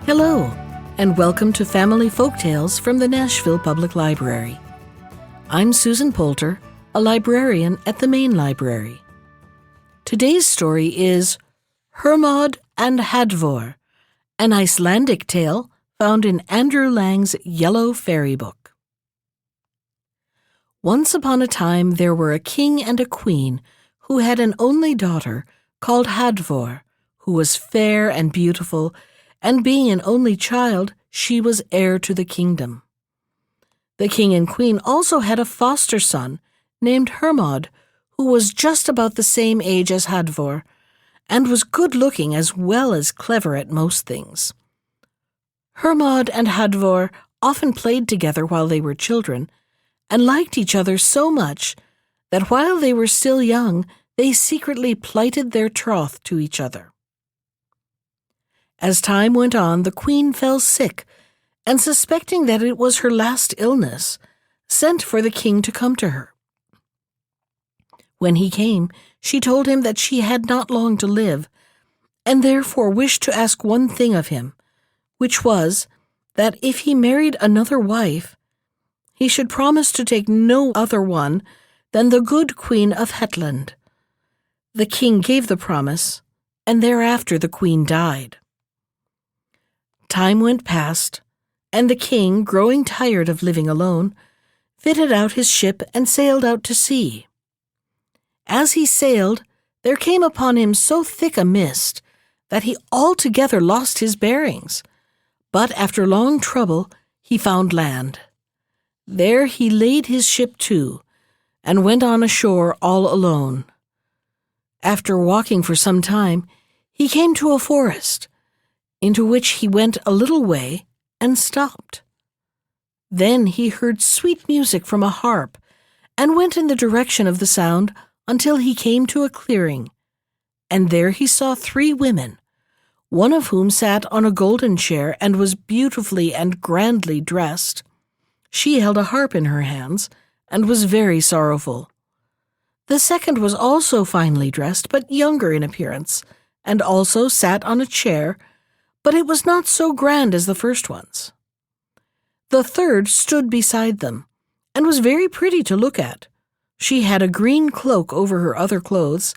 Hello, and welcome to Family Folktales from the Nashville Public Library. I'm Susan Poulter, a librarian at the main library. Today's story is Hermod and Hadvor, an Icelandic tale found in Andrew Lang's Yellow Fairy Book. Once upon a time there were a king and a queen who had an only daughter called Hadvor, who was fair and beautiful, and being an only child, she was heir to the kingdom. The king and queen also had a foster son named Hermod, who was just about the same age as Hadvor, and was good-looking as well as clever at most things. Hermod and Hadvor often played together while they were children, and liked each other so much that while they were still young, they secretly plighted their troth to each other. As time went on, the queen fell sick, and suspecting that it was her last illness, sent for the king to come to her. When he came, she told him that she had not long to live, and therefore wished to ask one thing of him, which was that if he married another wife, he should promise to take no other one than the good queen of Hetland. The king gave the promise, and thereafter the queen died. Time went past, and the king, growing tired of living alone, fitted out his ship and sailed out to sea. As he sailed, there came upon him so thick a mist that he altogether lost his bearings, but after long trouble he found land. There he laid his ship to, and went on ashore all alone. After walking for some time, he came to a forest, into which he went a little way and stopped. Then he heard sweet music from a harp, and went in the direction of the sound until he came to a clearing, and there he saw 3 women, one of whom sat on a golden chair and was beautifully and grandly dressed. She held a harp in her hands, and was very sorrowful. The second was also finely dressed, but younger in appearance, and also sat on a chair, but it was not so grand as the first ones. The third stood beside them, and was very pretty to look at. She had a green cloak over her other clothes,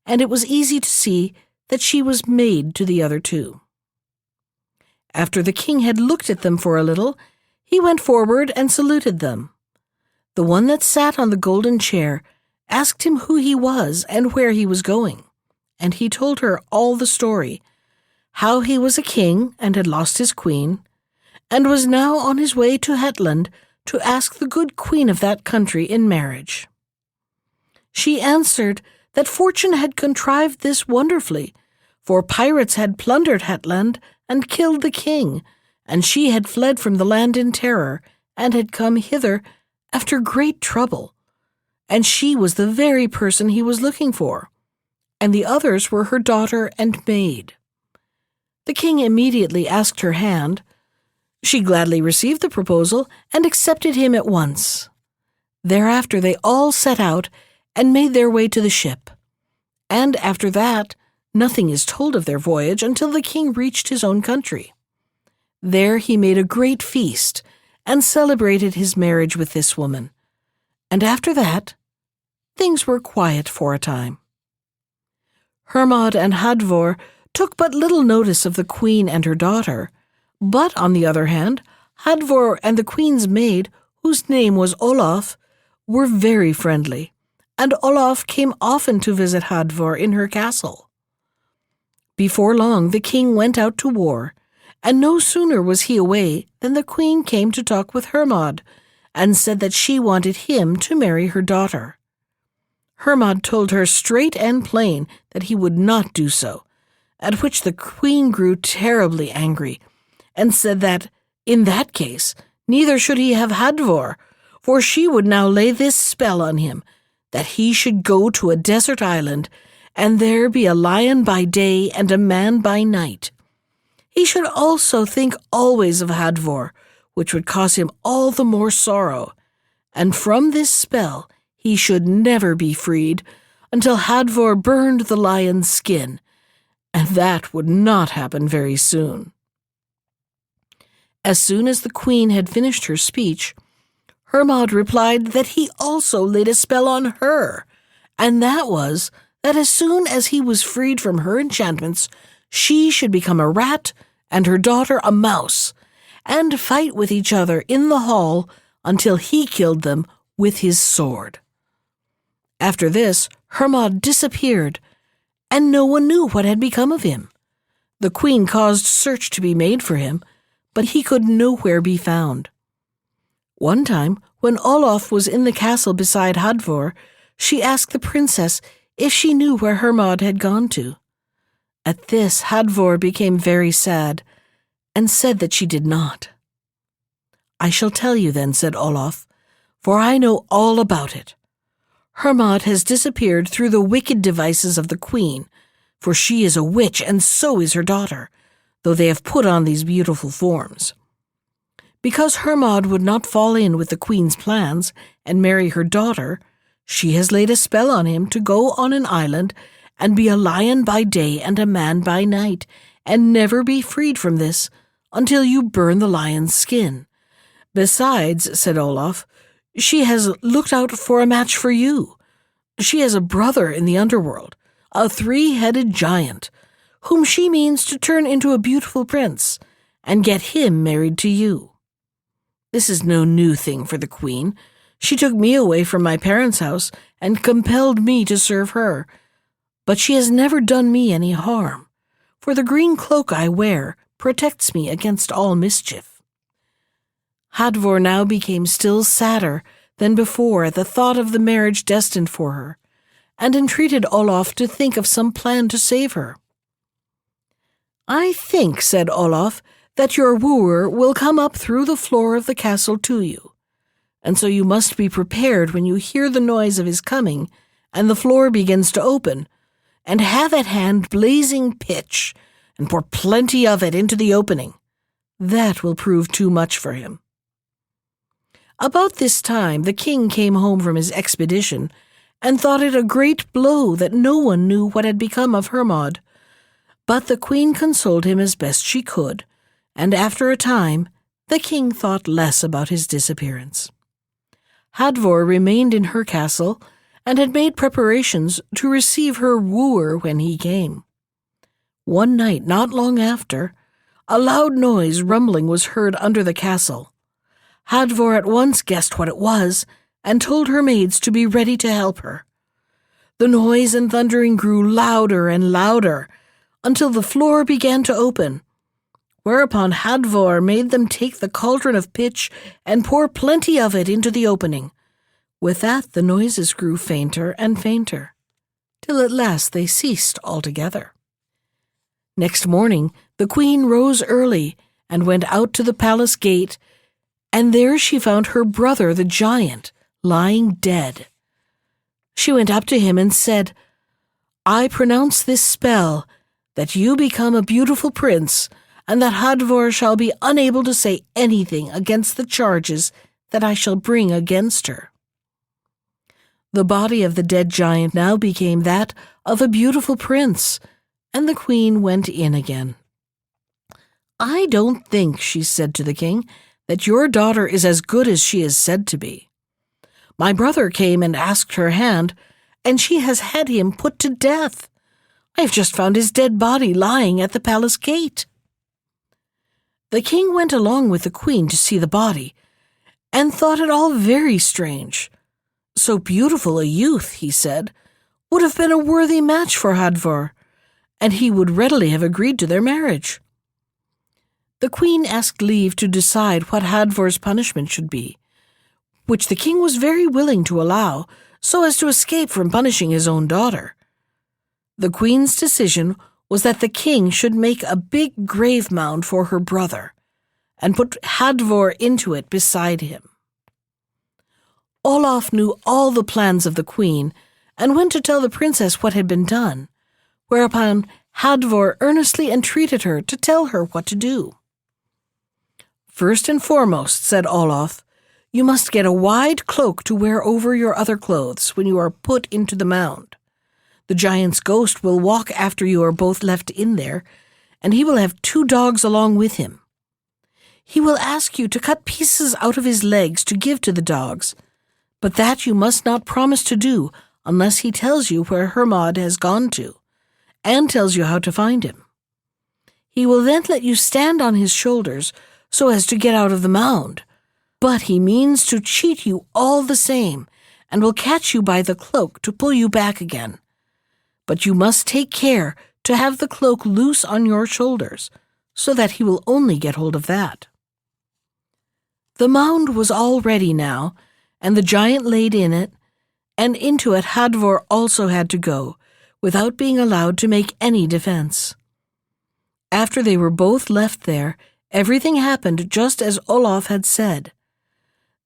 and it was easy to see that she was maid to the other 2. After the king had looked at them for a little, he went forward and saluted them. The one that sat on the golden chair asked him who he was and where he was going, and he told her all the story, how he was a king and had lost his queen, and was now on his way to Hetland to ask the good queen of that country in marriage. She answered that fortune had contrived this wonderfully, for pirates had plundered Hetland and killed the king, and she had fled from the land in terror, and had come hither after great trouble, and she was the very person he was looking for, and the others were her daughter and maid. The king immediately asked her hand. She gladly received the proposal and accepted him at once. Thereafter they all set out and made their way to the ship, and after that nothing is told of their voyage until the king reached his own country. There he made a great feast and celebrated his marriage with this woman, and after that things were quiet for a time. Hermod and Hadvor took but little notice of the queen and her daughter, but, on the other hand, Hadvor and the queen's maid, whose name was Olaf, were very friendly, and Olaf came often to visit Hadvor in her castle. Before long the king went out to war, and no sooner was he away than the queen came to talk with Hermod, and said that she wanted him to marry her daughter. Hermod told her straight and plain that he would not do so, at which the queen grew terribly angry, and said that, in that case, neither should he have Hadvor, for she would now lay this spell on him, that he should go to a desert island, and there be a lion by day and a man by night. He should also think always of Hadvor, which would cause him all the more sorrow, and from this spell he should never be freed until Hadvor burned the lion's skin, and that would not happen very soon. As soon as the queen had finished her speech, Hermod replied that he also laid a spell on her, and that was that as soon as he was freed from her enchantments, she should become a rat and her daughter a mouse, and fight with each other in the hall until he killed them with his sword. After this, Hermod disappeared, and no one knew what had become of him. The queen caused search to be made for him, but he could nowhere be found. One time, when Olaf was in the castle beside Hadvor, she asked the princess if she knew where Hermod had gone to. At this, Hadvor became very sad, and said that she did not. "I shall tell you then," said Olaf, "for I know all about it. Hermod has disappeared through the wicked devices of the queen, for she is a witch and so is her daughter, though they have put on these beautiful forms. Because Hermod would not fall in with the queen's plans and marry her daughter, she has laid a spell on him to go on an island and be a lion by day and a man by night, and never be freed from this until you burn the lion's skin. Besides," said Olaf, "she has looked out for a match for you. She has a brother in the underworld, a 3-headed giant, whom she means to turn into a beautiful prince and get him married to you. This is no new thing for the queen. She took me away from my parents' house and compelled me to serve her, but she has never done me any harm, for the green cloak I wear protects me against all mischief." Hadvor now became still sadder than before at the thought of the marriage destined for her, and entreated Olaf to think of some plan to save her. "I think," said Olaf, "that your wooer will come up through the floor of the castle to you, and so you must be prepared when you hear the noise of his coming and the floor begins to open, and have at hand blazing pitch, and pour plenty of it into the opening. That will prove too much for him." About this time the king came home from his expedition, and thought it a great blow that no one knew what had become of Hermod. But the queen consoled him as best she could, and after a time the king thought less about his disappearance. Hadvor remained in her castle, and had made preparations to receive her wooer when he came. One night, not long after, a loud noise rumbling was heard under the castle. Hadvor at once guessed what it was, and told her maids to be ready to help her. The noise and thundering grew louder and louder, until the floor began to open, whereupon Hadvor made them take the cauldron of pitch and pour plenty of it into the opening. With that the noises grew fainter and fainter, till at last they ceased altogether. Next morning the queen rose early and went out to the palace gate, and there she found her brother the giant lying dead. She went up to him and said, "I pronounce this spell, that you become a beautiful prince, and that Hadvor shall be unable to say anything against the charges that I shall bring against her." The body of the dead giant now became that of a beautiful prince, and the queen went in again. "I don't think," she said to the king, "that your daughter is as good as she is said to be. My brother came and asked her hand, and she has had him put to death. I have just found his dead body lying at the palace gate." The king went along with the queen to see the body, and thought it all very strange. So beautiful a youth, he said, would have been a worthy match for Hadvor, and he would readily have agreed to their marriage. The queen asked leave to decide what Hadvor's punishment should be, which the king was very willing to allow, so as to escape from punishing his own daughter. The queen's decision was that the king should make a big grave mound for her brother, and put Hadvor into it beside him. Olaf knew all the plans of the queen, and went to tell the princess what had been done, whereupon Hadvor earnestly entreated her to tell her what to do. "First and foremost," said Olaf, "you must get a wide cloak to wear over your other clothes when you are put into the mound. The giant's ghost will walk after you are both left in there, and he will have 2 dogs along with him. He will ask you to cut pieces out of his legs to give to the dogs, but that you must not promise to do unless he tells you where Hermod has gone to, and tells you how to find him. He will then let you stand on his shoulders so as to get out of the mound, but he means to cheat you all the same, and will catch you by the cloak to pull you back again. But you must take care to have the cloak loose on your shoulders, so that he will only get hold of that. The mound was all ready now, and the giant laid in it, and into it Hadvor also had to go, without being allowed to make any defense. After they were both left there, everything happened just as Olaf had said.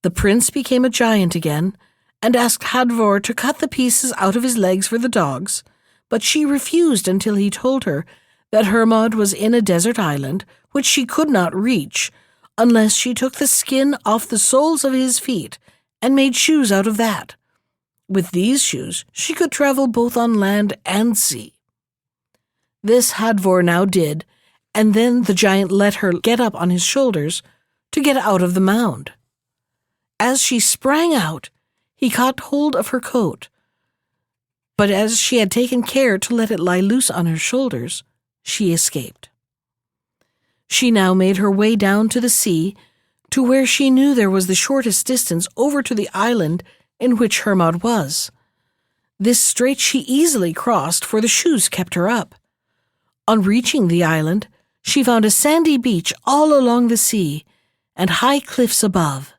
The prince became a giant again, and asked Hadvor to cut the pieces out of his legs for the dogs, but she refused until he told her that Hermod was in a desert island which she could not reach unless she took the skin off the soles of his feet and made shoes out of that. With these shoes she could travel both on land and sea. This Hadvor now did, and then the giant let her get up on his shoulders to get out of the mound. As she sprang out, he caught hold of her coat, but as she had taken care to let it lie loose on her shoulders, she escaped. She now made her way down to the sea, to where she knew there was the shortest distance over to the island in which Hermod was. This strait she easily crossed, for the shoes kept her up. On reaching the island, she found a sandy beach all along the sea, and high cliffs above.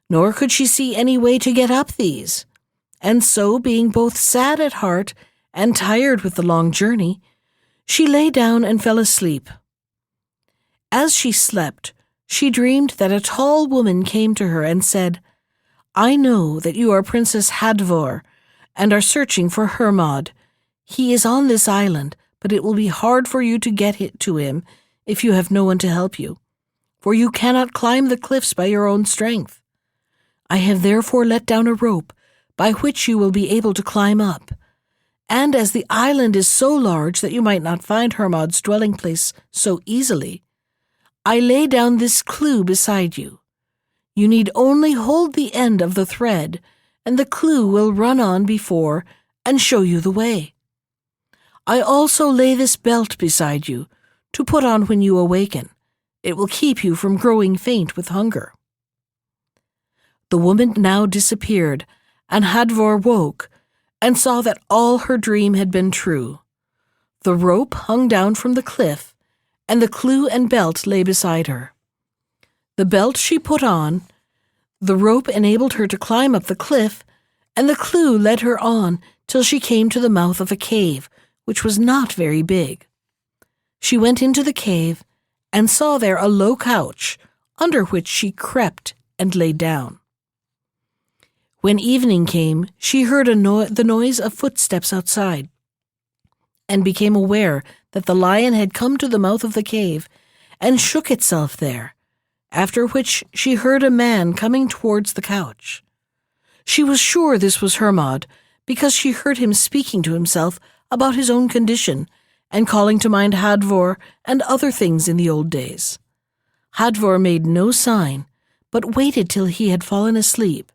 Nor could she see any way to get up these, and so, being both sad at heart and tired with the long journey, she lay down and fell asleep. As she slept, she dreamed that a tall woman came to her and said, "I know that you are Princess Hadvor, and are searching for Hermod. He is on this island, but it will be hard for you to get to him if you have no one to help you, for you cannot climb the cliffs by your own strength. I have therefore let down a rope by which you will be able to climb up. And as the island is so large that you might not find Hermod's dwelling place so easily, I lay down this clue beside you. You need only hold the end of the thread, and the clue will run on before and show you the way. I also lay this belt beside you, to put on when you awaken. It will keep you from growing faint with hunger." The woman now disappeared, and Hadvor woke, and saw that all her dream had been true. The rope hung down from the cliff, and the clue and belt lay beside her. The belt she put on, the rope enabled her to climb up the cliff, and the clue led her on till she came to the mouth of a cave, which was not very big. She went into the cave, and saw there a low couch, under which she crept and lay down. When evening came, she heard the noise of footsteps outside, and became aware that the lion had come to the mouth of the cave, and shook itself there, after which she heard a man coming towards the couch. She was sure this was Hermod, because she heard him speaking to himself about his own condition, and calling to mind Hadvor and other things in the old days. Hadvor made no sign, but waited till he had fallen asleep,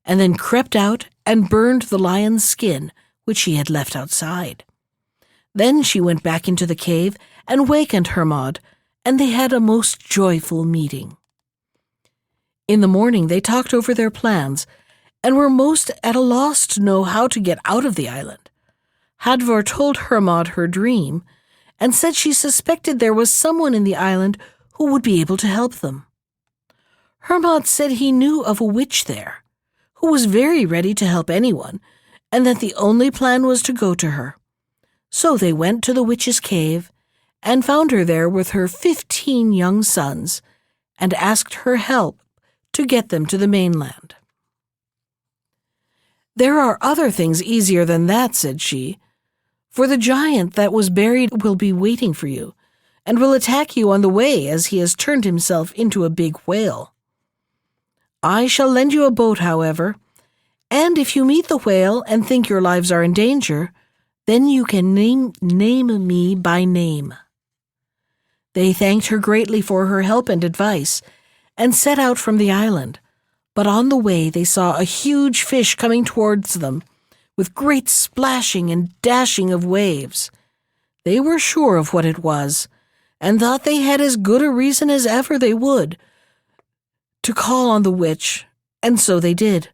and then crept out and burned the lion's skin, which she had left outside. Then she went back into the cave and wakened Hermod, and they had a most joyful meeting. In the morning they talked over their plans, and were most at a loss to know how to get out of the island. Hadvor told Hermod her dream, and said she suspected there was someone in the island who would be able to help them. Hermod said he knew of a witch there, who was very ready to help anyone, and that the only plan was to go to her. So they went to the witch's cave, and found her there with her 15 young sons, and asked her help to get them to the mainland. "There are other things easier than that," said she, "for the giant that was buried will be waiting for you, and will attack you on the way, as he has turned himself into a big whale. I shall lend you a boat, however, and if you meet the whale and think your lives are in danger, then you can name me by name." They thanked her greatly for her help and advice, and set out from the island. But on the way they saw a huge fish coming towards them, with great splashing and dashing of waves. They were sure of what it was, and thought they had as good a reason as ever they would to call on the witch, and so they did.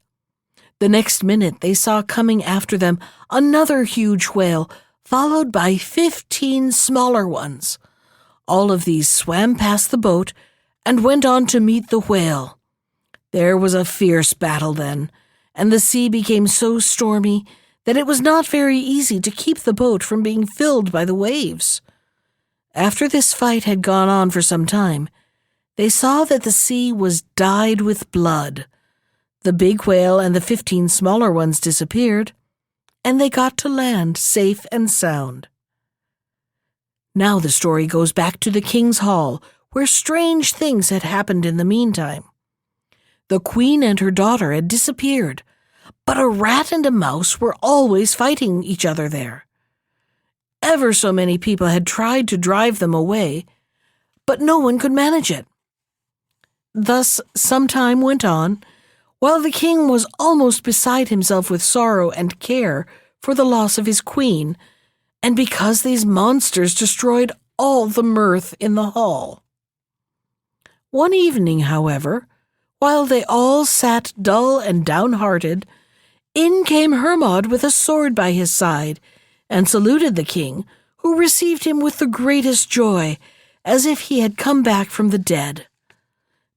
The next minute they saw coming after them another huge whale, followed by 15 smaller ones. All of these swam past the boat and went on to meet the whale. There was a fierce battle then, and the sea became so stormy that it was not very easy to keep the boat from being filled by the waves. After this fight had gone on for some time, they saw that the sea was dyed with blood. The big whale and the 15 smaller ones disappeared, and they got to land safe and sound. Now the story goes back to the king's hall, where strange things had happened in the meantime. The queen and her daughter had disappeared, but a rat and a mouse were always fighting each other there. Ever so many people had tried to drive them away, but no one could manage it. Thus some time went on, while the king was almost beside himself with sorrow and care for the loss of his queen, and because these monsters destroyed all the mirth in the hall. One evening, however, while they all sat dull and downhearted, in came Hermod with a sword by his side, and saluted the king, who received him with the greatest joy, as if he had come back from the dead.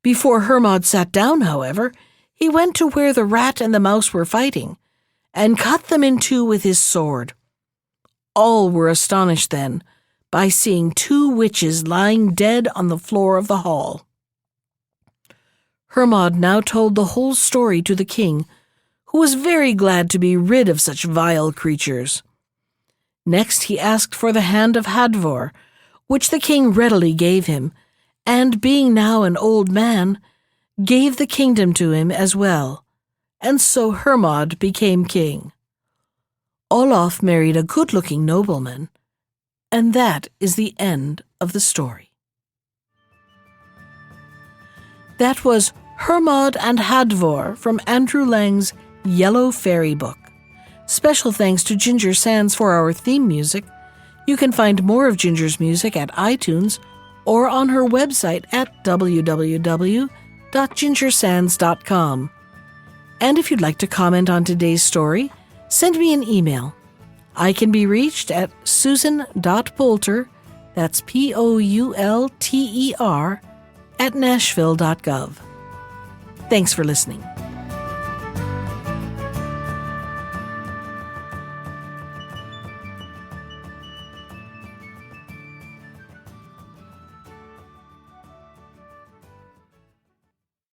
Before Hermod sat down, however, he went to where the rat and the mouse were fighting, and cut them in two with his sword. All were astonished then by seeing 2 witches lying dead on the floor of the hall. Hermod now told the whole story to the king, who was very glad to be rid of such vile creatures. Next he asked for the hand of Hadvor, which the king readily gave him, and being now an old man, gave the kingdom to him as well, and so Hermod became king. Olaf married a good-looking nobleman, and that is the end of the story. That was Hermod and Hadvor from Andrew Lang's Yellow Fairy Book. Special thanks to Ginger Sands for our theme music. You can find more of Ginger's music at iTunes or on her website at www.gingersands.com. And if you'd like to comment on today's story, send me an email. I can be reached at susan.poulter, that's Poulter, @nashville.gov. Thanks for listening.